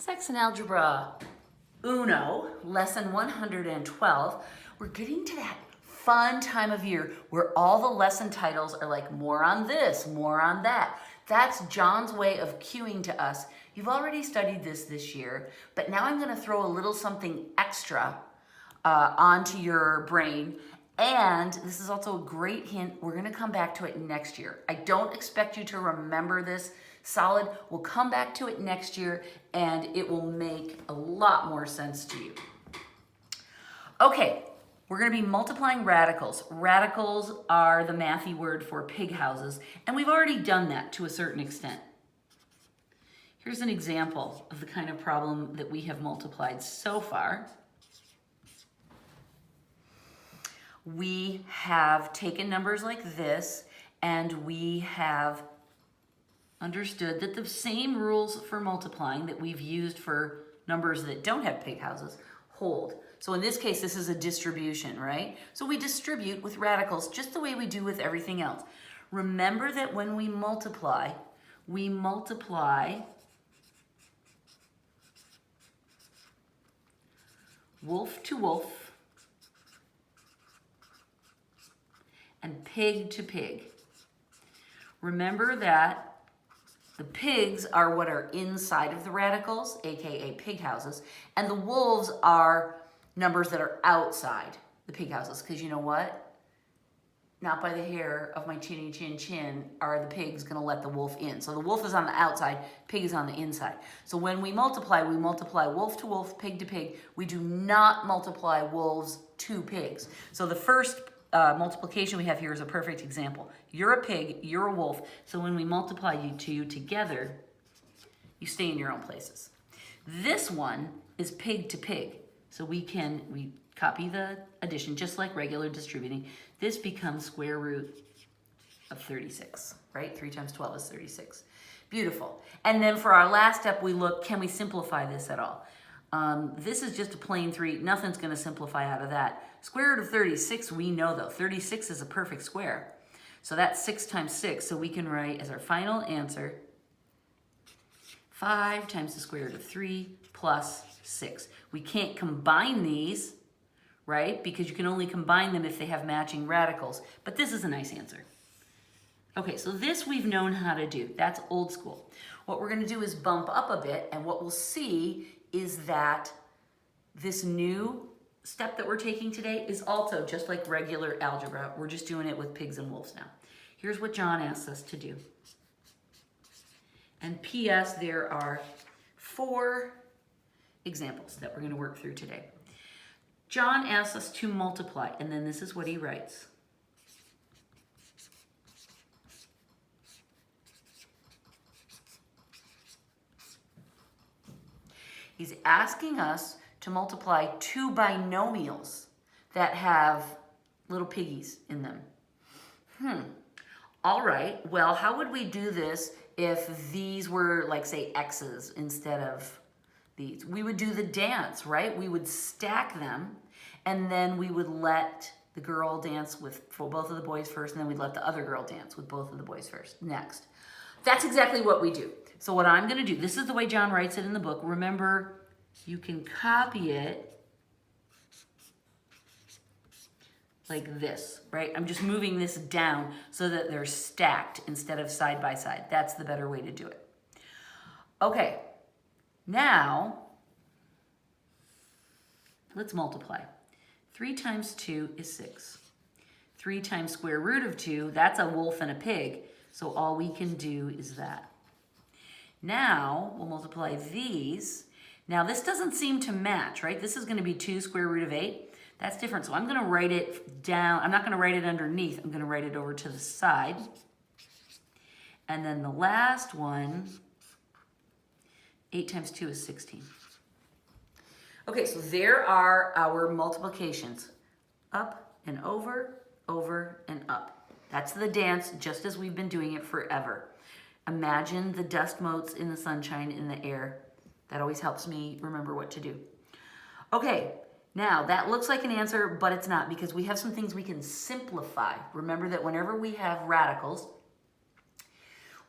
Saxon Algebra Uno, lesson 112. We're getting to that fun time of year where all the lesson titles are like more on this, more on that. That's John's way of cueing to us. You've already studied this year, but now I'm going to throw a little something extra onto your brain. And this is also a great hint. We're going to come back to it next year. I don't expect you to remember this solid. We'll come back to it next year and it will make a lot more sense to you. Okay, we're going to be multiplying radicals. Radicals are the mathy word for pig houses, and we've already done that to a certain extent. Here's an example of the kind of problem that we have multiplied so far. We have taken numbers like this, and we have understood that the same rules for multiplying that we've used for numbers that don't have pig houses hold. So in this case, this is a distribution, right? So we distribute with radicals just the way we do with everything else. Remember that when we multiply wolf to wolf and pig to pig. Remember that the pigs are what are inside of the radicals, aka pig houses, and the wolves are numbers that are outside the pig houses, because you know what? Not by the hair of my chinny chin chin are the pigs going to let the wolf in. So the wolf is on the outside, pig is on the inside. So when we multiply wolf to wolf, pig to pig. We do not multiply wolves to pigs. So the first multiplication we have here is a perfect example. You're a pig, you're a wolf, so when we multiply you two together, you stay in your own places. This one is pig to pig, so we copy the addition just like regular distributing. This becomes square root of 36, right? 3 times 12 is 36. Beautiful. And then for our last step, we look, can we simplify this at all? This is just a plain 3. Nothing's going to simplify out of that. Square root of 36, we know though. 36 is a perfect square. So that's 6 times 6. So we can write as our final answer 5 times the square root of 3 plus 6. We can't combine these, right? Because you can only combine them if they have matching radicals. But this is a nice answer. Okay, so this we've known how to do. That's old school. What we're going to do is bump up a bit, and what we'll see is that this new step that we're taking today is also just like regular algebra. We're just doing it with pigs and wolves now. Here's what John asks us to do. And P.S. there are 4 examples that we're going to work through today. John asks us to multiply, and then this is what he writes. He's asking us to multiply 2 binomials that have little piggies in them. All right, well, how would we do this if these were, like, say, x's instead of these? We would do the dance, right? We would stack them, and then we would let the girl dance for both of the boys first, and then we'd let the other girl dance with both of the boys first, next. That's exactly what we do. So what I'm going to do, this is the way John writes it in the book. Remember, you can copy it like this, right? I'm just moving this down so that they're stacked instead of side by side. That's the better way to do it. Okay, now let's multiply. 3 times 2 is 6. 3 times square root of 2, that's a wolf and a pig. So all we can do is that. Now we'll multiply these. Now this doesn't seem to match, right? This is going to be 2 square root of 8. That's different. So I'm going to write it down. I'm not going to write it underneath. I'm going to write it over to the side. And then the last one, 8 times 2 is 16. Okay, so there are our multiplications. Up and over, over and up. That's the dance, just as we've been doing it forever. Imagine the dust motes in the sunshine in the air. That always helps me remember what to do. Okay, now that looks like an answer, but it's not, because we have some things we can simplify. Remember that whenever we have radicals,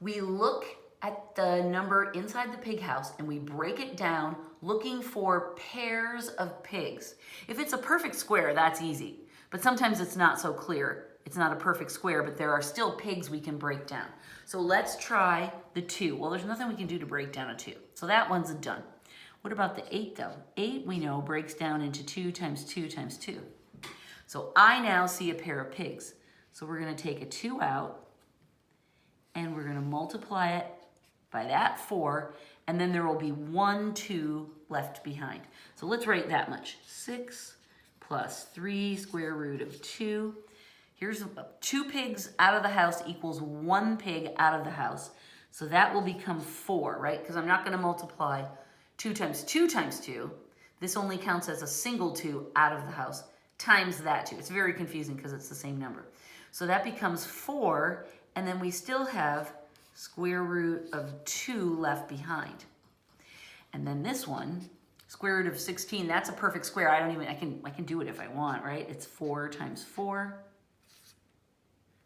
we look at the number inside the pig house and we break it down looking for pairs of pigs. If it's a perfect square, that's easy. But sometimes it's not so clear. It's not a perfect square, but there are still pigs we can break down. So let's try the 2. Well, there's nothing we can do to break down a 2. So that one's done. What about the 8 though? 8 we know breaks down into 2 times 2 times 2. So I now see a pair of pigs. So we're going to take a 2 out and we're going to multiply it by that 4, and then there will be 1 2 left behind. So let's write that much. 6 plus 3 square root of 2. Here's 2 pigs out of the house equals 1 pig out of the house. So that will become 4, right? Because I'm not going to multiply 2 times 2 times 2. This only counts as a single 2 out of the house times that 2. It's very confusing because it's the same number. So that becomes 4, and then we still have square root of 2 left behind. And then this one, square root of 16, that's a perfect square. I can do it if I want, right? It's 4 times 4.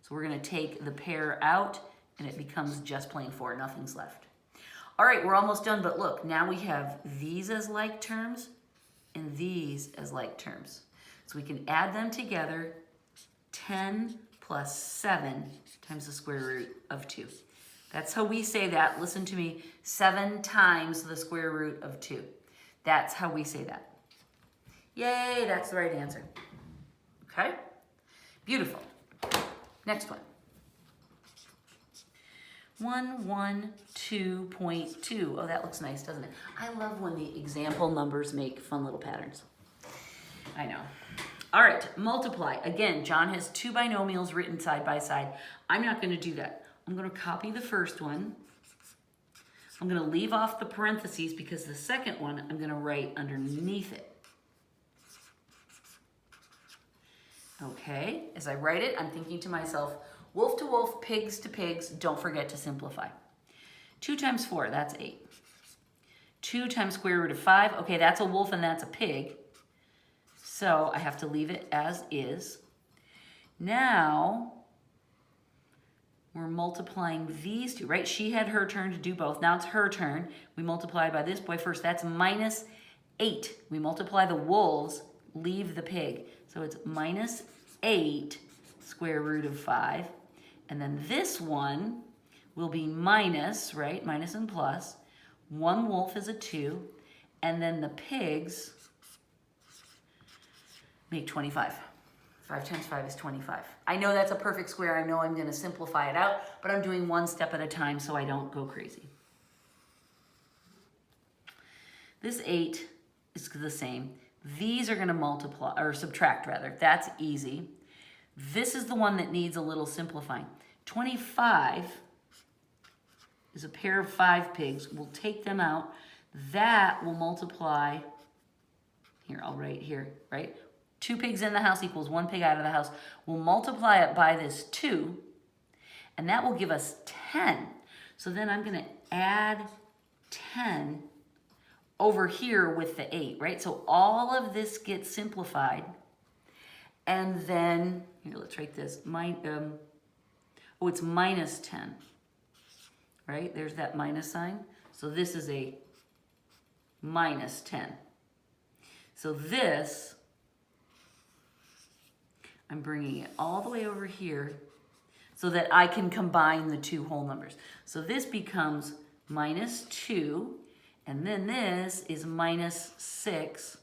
So we're going to take the pair out, and it becomes just plain 4. Nothing's left. All right, we're almost done, but look, now we have these as like terms and these as like terms. So we can add them together, 10 plus 7 times the square root of 2. That's how we say that. Listen to me. 7 times the square root of 2. That's how we say that. Yay, that's the right answer. Okay? Beautiful. Next one. 112.2. Oh, that looks nice, doesn't it? I love when the example numbers make fun little patterns. I know. All right, multiply. Again, John has 2 binomials written side by side. I'm not going to do that. I'm going to copy the first one. I'm going to leave off the parentheses because the second one I'm going to write underneath it. Okay, as I write it, I'm thinking to myself, wolf to wolf, pigs to pigs, don't forget to simplify. 2 times 4, that's 8. 2 times square root of 5, okay, that's a wolf and that's a pig. So I have to leave it as is. Now, we're multiplying these 2, right? She had her turn to do both. Now it's her turn. We multiply by this boy first. That's minus 8. We multiply the wolves, leave the pig. So it's minus 8 square root of 5. And then this one will be minus, right? Minus and plus. 1 wolf is a 2. And then the pigs make 25. 5 times 5 is 25. I know that's a perfect square. I know I'm going to simplify it out, but I'm doing one step at a time so I don't go crazy. This 8 is the same. These are going to multiply, or subtract rather. That's easy. This is the one that needs a little simplifying. 25 is a pair of 5 pigs. We'll take them out. That will multiply, here, I'll write here, right? 2 pigs in the house equals 1 pig out of the house. We'll multiply it by this 2, and that will give us 10. So then I'm going to add 10 over here with the 8, right? So all of this gets simplified, and then, here, let's write this. It's minus 10, right? There's that minus sign. So this is a minus 10. So this, I'm bringing it all the way over here so that I can combine the 2 whole numbers. So this becomes minus 2, and then this is minus 6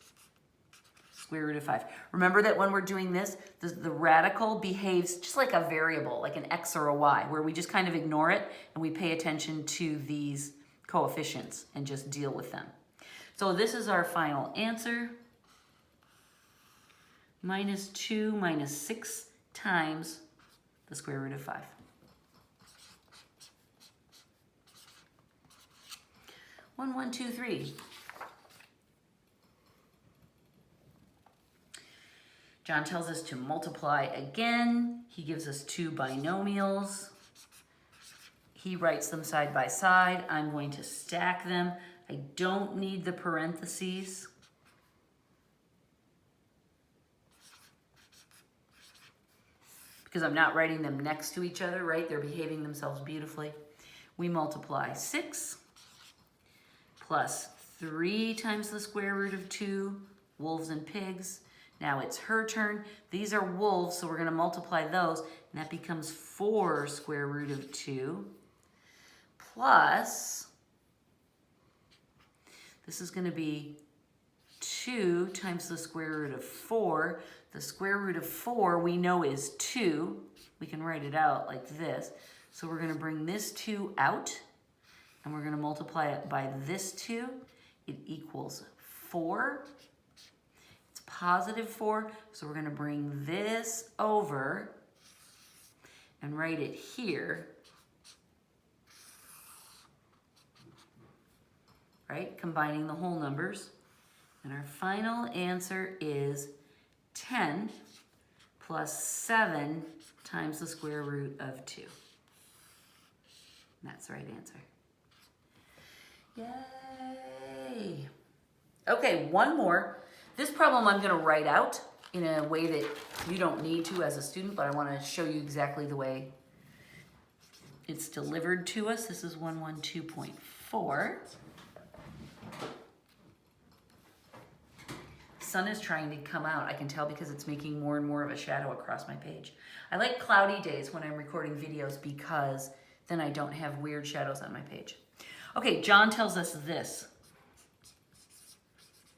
square root of 5. Remember that when we're doing this, the radical behaves just like a variable, like an x or a y, where we just kind of ignore it and we pay attention to these coefficients and just deal with them. So this is our final answer. Minus 2 minus 6 times the square root of 5. One, 1, 2, 3. John tells us to multiply again. He gives us 2 binomials. He writes them side by side. I'm going to stack them. I don't need the parentheses. Because I'm not writing them next to each other, right? They're behaving themselves beautifully. we multiply 6 plus 3 times the square root of 2, wolves and pigs. Now it's her turn. These are wolves, so we're going to multiply those, and that becomes 4 square root of 2 plus, this is going to be 2 times the square root of 4. The square root of 4 we know is 2. We can write it out like this. So we're going to bring this 2 out, and we're going to multiply it by this 2. It equals 4. It's positive 4, so we're going to bring this over and write it here. Right? Combining the whole numbers. And our final answer is 10 plus 7 times the square root of 2. And that's the right answer. Yay! Okay, one more. This problem I'm going to write out in a way that you don't need to as a student, but I want to show you exactly the way it's delivered to us. This is 112.4. Sun is trying to come out. I can tell because it's making more and more of a shadow across my page. I like cloudy days when I'm recording videos because then I don't have weird shadows on my page. Okay, John tells us this.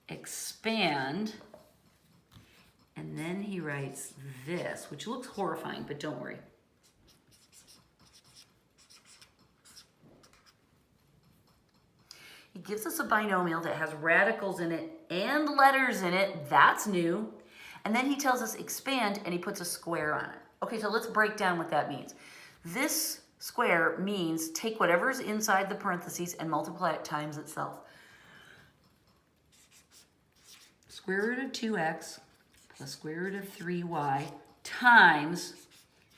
Expand, and then he writes this, which looks horrifying, but don't worry. He gives us a binomial that has radicals in it and letters in it. That's new. And then he tells us expand, and he puts a square on it. Okay, so let's break down what that means. This square means take whatever's inside the parentheses and multiply it times itself. Square root of 2x plus square root of 3y times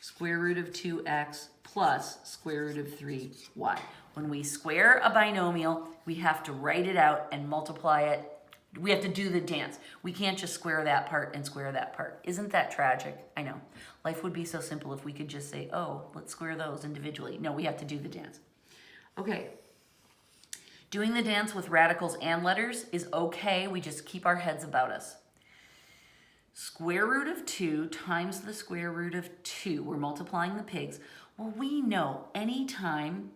square root of 2x plus square root of 3y. When we square a binomial, we have to write it out and multiply it. We have to do the dance. We can't just square that part and square that part. Isn't that tragic? I know. Life would be so simple if we could just say, oh, let's square those individually. No, we have to do the dance. Okay. Doing the dance with radicals and letters is okay. We just keep our heads about us. Square root of 2 times the square root of 2. We're multiplying the pigs. Well, we know anytime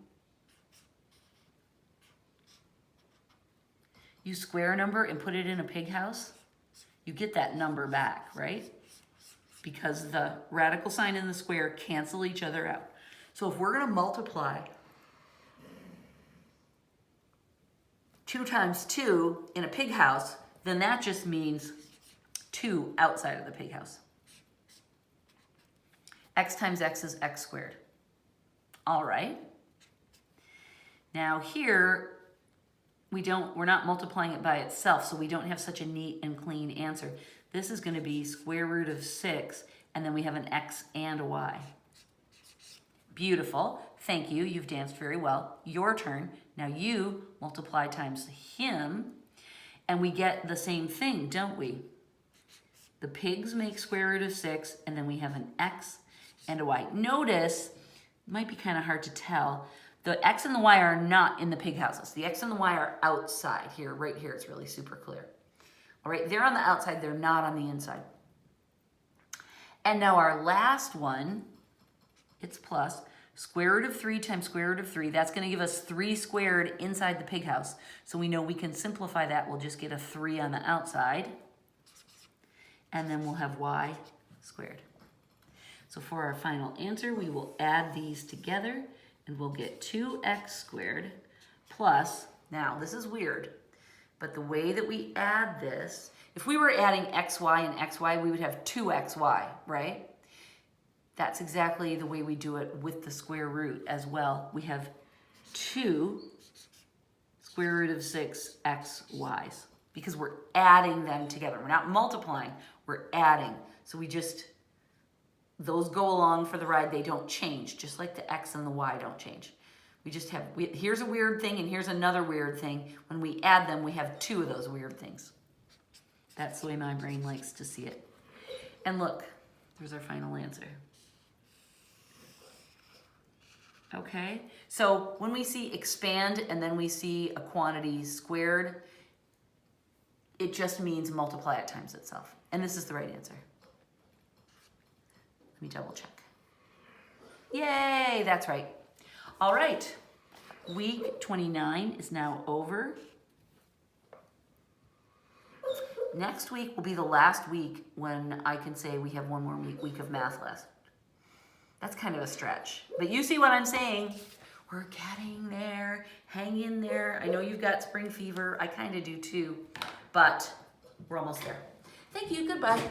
you square a number and put it in a pig house, you get that number back, right? Because the radical sign and the square cancel each other out. So if we're going to multiply 2 times 2 in a pig house, then that just means 2 outside of the pig house. X times x is x squared. All right. Now here, we're not multiplying it by itself, so we don't have such a neat and clean answer. This is going to be square root of 6, and then we have an x and a y. Beautiful. Thank you. You've danced very well. Your turn. Now you multiply times him, and we get the same thing, don't we? The pigs make square root of 6, and then we have an x and a y. Notice, it might be kind of hard to tell, the x and the y are not in the pig houses. The x and the y are outside here, right here. It's really super clear. All right, they're on the outside. They're not on the inside. And now our last one, it's plus square root of 3 times square root of 3. That's going to give us 3 squared inside the pig house. So we know we can simplify that. We'll just get a 3 on the outside. And then we'll have y squared. So for our final answer, we will add these together, and we'll get 2x squared plus, now this is weird, but the way that we add this, if we were adding xy and xy, we would have 2xy, right? That's exactly the way we do it with the square root as well. We have 2 square root of 6 xy's because we're adding them together. We're not multiplying, we're adding. So we just, those go along for the ride. They don't change, just like the x and the y don't change. We just have, here's a weird thing and here's another weird thing. When we add them, we have 2 of those weird things. That's the way my brain likes to see it. And look, there's our final answer. Okay, so when we see expand and then we see a quantity squared, it just means multiply it times itself. And this is the right answer. Let me double check. Yay, that's right. All right, week 29 is now over. Next week will be the last week when I can say we have one more week of math left. That's kind of a stretch, but you see what I'm saying. We're getting there, hang in there. I know you've got spring fever, I kind of do too, but we're almost there. Thank you, goodbye.